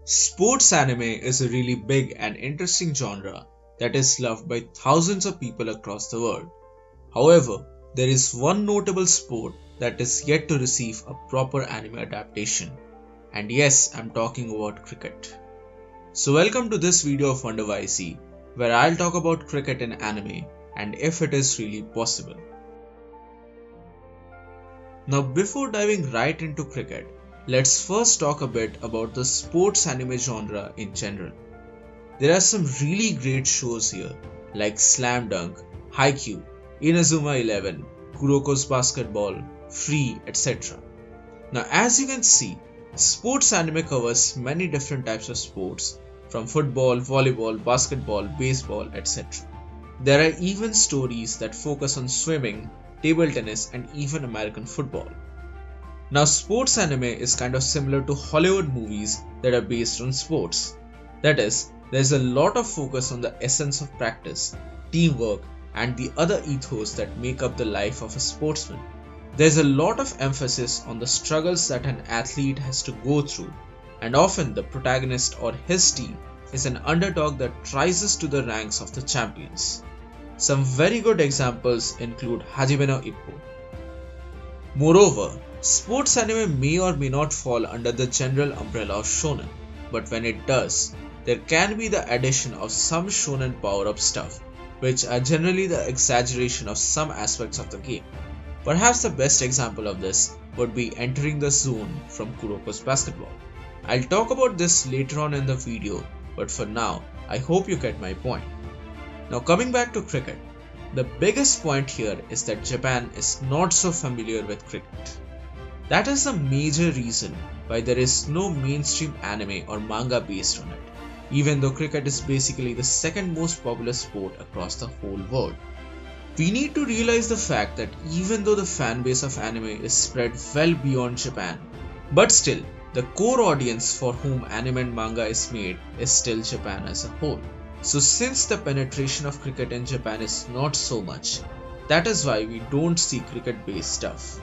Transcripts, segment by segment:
Sports anime is a really big and interesting genre that is loved by thousands of people across the world. However, there is one notable sport that is yet to receive a proper anime adaptation. And yes, I'm talking about cricket. So welcome to this video of Wonder WhyZ, where I'll talk about cricket in anime and if it is really possible. Now before diving right into cricket, let's first talk a bit about the sports anime genre in general. There are some really great shows here like Slam Dunk, Haikyuu, Inazuma 11, Kuroko's Basketball, Free, etc. Now as you can see, sports anime covers many different types of sports from football, volleyball, basketball, baseball, etc. There are even stories that focus on swimming, table tennis and even American football. Now sports anime is kind of similar to Hollywood movies that are based on sports. That is, there's a lot of focus on the essence of practice, teamwork and the other ethos that make up the life of a sportsman. There's a lot of emphasis on the struggles that an athlete has to go through, and often the protagonist or his team is an underdog that rises to the ranks of the champions. Some very good examples include Hajime no Ippo. Moreover, sports anime may or may not fall under the general umbrella of shonen, but when it does, there can be the addition of some shonen power-up stuff, which are generally the exaggeration of some aspects of the game. Perhaps the best example of this would be Entering the Zone from Kuroko's Basketball. I'll talk about this later on in the video, but for now, I hope you get my point. Now coming back to cricket, the biggest point here is that Japan is not so familiar with cricket. That is the major reason why there is no mainstream anime or manga based on it, even though cricket is basically the second most popular sport across the whole world. We need to realize the fact that even though the fan base of anime is spread well beyond Japan, but still, the core audience for whom anime and manga is made is still Japan as a whole. So since the penetration of cricket in Japan is not so much, that is why we don't see cricket based stuff.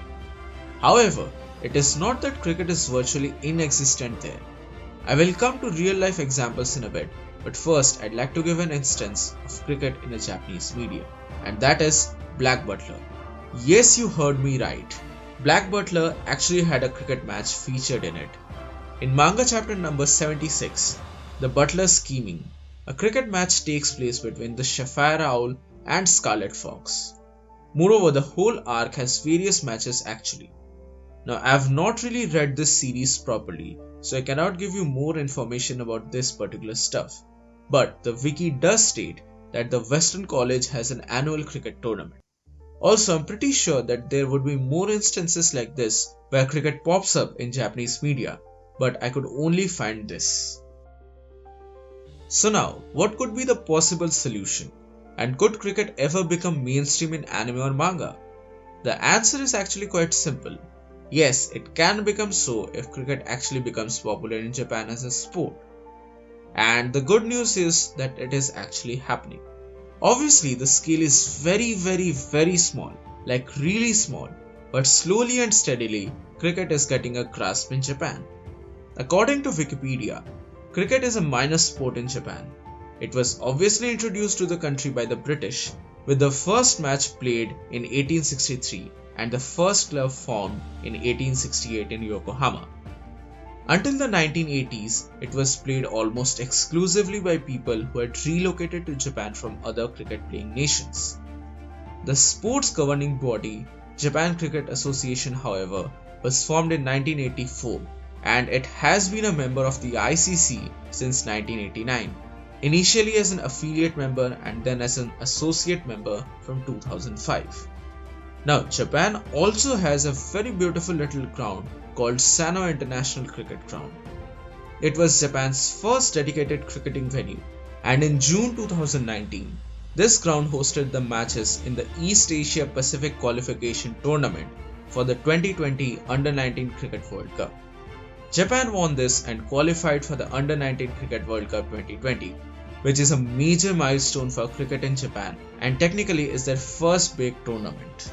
However, it is not that cricket is virtually inexistent there. I will come to real life examples in a bit, but first I'd like to give an instance of cricket in a Japanese medium, and that is Black Butler. Yes, you heard me right. Black Butler actually had a cricket match featured in it. In manga chapter number 76, The Butler Scheming, a cricket match takes place between the Sapphire Owl and Scarlet Fox. Moreover, the whole arc has various matches actually. Now, I have not really read this series properly, so I cannot give you more information about this particular stuff. But the wiki does state that the Western College has an annual cricket tournament. Also, I'm pretty sure that there would be more instances like this where cricket pops up in Japanese media, but I could only find this. So now, what could be the possible solution? And could cricket ever become mainstream in anime or manga? The answer is actually quite simple. Yes, it can become so if cricket actually becomes popular in Japan as a sport. And the good news is that it is actually happening. Obviously, the scale is very small, like really small, but slowly and steadily, cricket is getting a grasp in Japan. According to Wikipedia, cricket is a minor sport in Japan. It was obviously introduced to the country by the British, with the first match played in 1863 and the first club formed in 1868 in Yokohama. Until the 1980s, it was played almost exclusively by people who had relocated to Japan from other cricket-playing nations. The sports governing body, Japan Cricket Association, however, was formed in 1984, and it has been a member of the ICC since 1989, initially as an affiliate member and then as an associate member from 2005. Now, Japan also has a very beautiful little ground called Sano International Cricket Ground. It was Japan's first dedicated cricketing venue, and in June 2019, this ground hosted the matches in the East Asia Pacific Qualification Tournament for the 2020 Under-19 Cricket World Cup. Japan won this and qualified for the Under-19 Cricket World Cup 2020, which is a major milestone for cricket in Japan and technically is their first big tournament.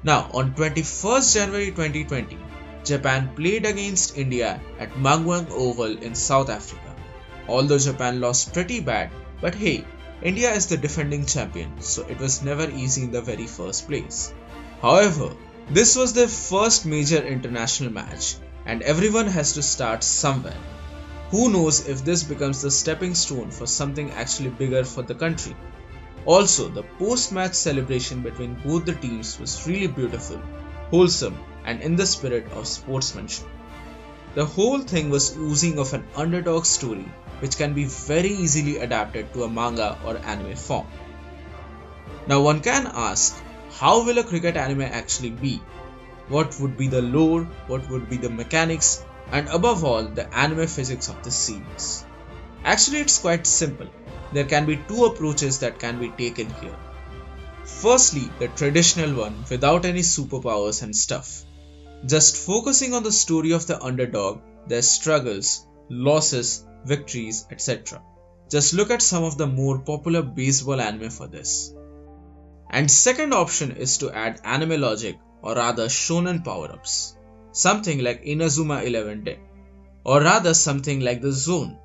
Now, on 21st January 2020, Japan played against India at Mangwang Oval in South Africa. Although Japan lost pretty bad, but hey, India is the defending champion, so it was never easy in the very first place. However, this was their first major international match, and everyone has to start somewhere. Who knows if this becomes the stepping stone for something actually bigger for the country. Also, the post-match celebration between both the teams was really beautiful, wholesome, and in the spirit of sportsmanship. The whole thing was oozing of an underdog story which can be very easily adapted to a manga or anime form. Now one can ask, how will a cricket anime actually be? What would be the lore, what would be the mechanics, and above all, the anime physics of the series? Actually, it's quite simple. There can be two approaches that can be taken here. Firstly, the traditional one without any superpowers and stuff. Just focusing on the story of the underdog, their struggles, losses, victories, etc. Just look at some of the more popular baseball anime for this. And second option is to add anime logic, or rather shonen power-ups. Something like Inazuma 11 did. Or rather something like the Zone.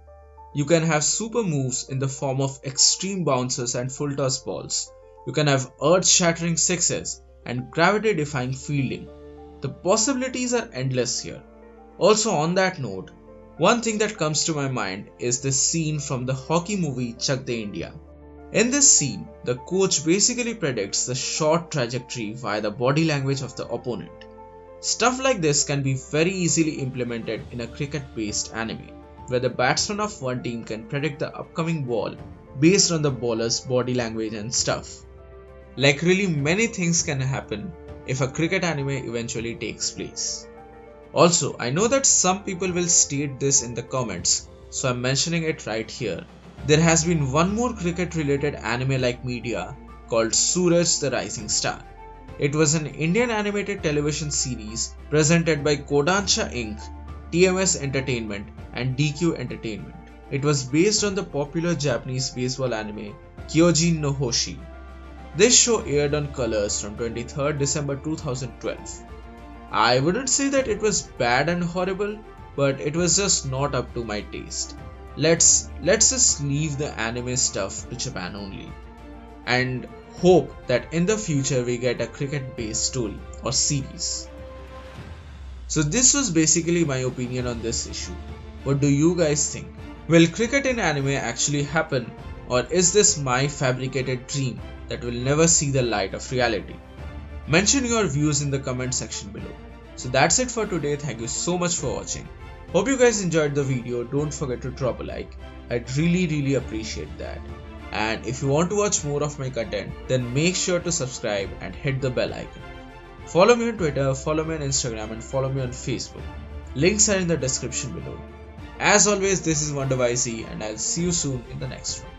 You can have super moves in the form of extreme bouncers and full toss balls. You can have earth-shattering sixes and gravity-defying fielding. The possibilities are endless here. Also on that note, one thing that comes to my mind is this scene from the hockey movie Chak De India. In this scene, the coach basically predicts the shot trajectory via the body language of the opponent. Stuff like this can be very easily implemented in a cricket-based anime, where the batsman of one team can predict the upcoming ball based on the bowler's body language and stuff. Like really many things can happen if a cricket anime eventually takes place. Also, I know that some people will state this in the comments, so I'm mentioning it right here. There has been one more cricket related anime like media called Suraj the Rising Star. It was an Indian animated television series presented by Kodansha Inc., TMS Entertainment and DQ Entertainment. It was based on the popular Japanese baseball anime Kyojin no Hoshi. This show aired on Colors from 23rd December 2012. I wouldn't say that it was bad and horrible, but it was just not up to my taste. Let's just leave the anime stuff to Japan only, and hope that in the future we get a cricket based story or series. So this was basically my opinion on this issue. What do you guys think? Will cricket in anime actually happen, or is this my fabricated dream that will never see the light of reality? Mention your views in the comment section below. So that's it for today. Thank you so much for watching. Hope you guys enjoyed the video. Don't forget to drop a like. I'd really appreciate that. And if you want to watch more of my content, then make sure to subscribe and hit the bell icon. Follow me on Twitter, follow me on Instagram, and follow me on Facebook. Links are in the description below. As always, this is Wonder WhyZ, and I'll see you soon in the next one.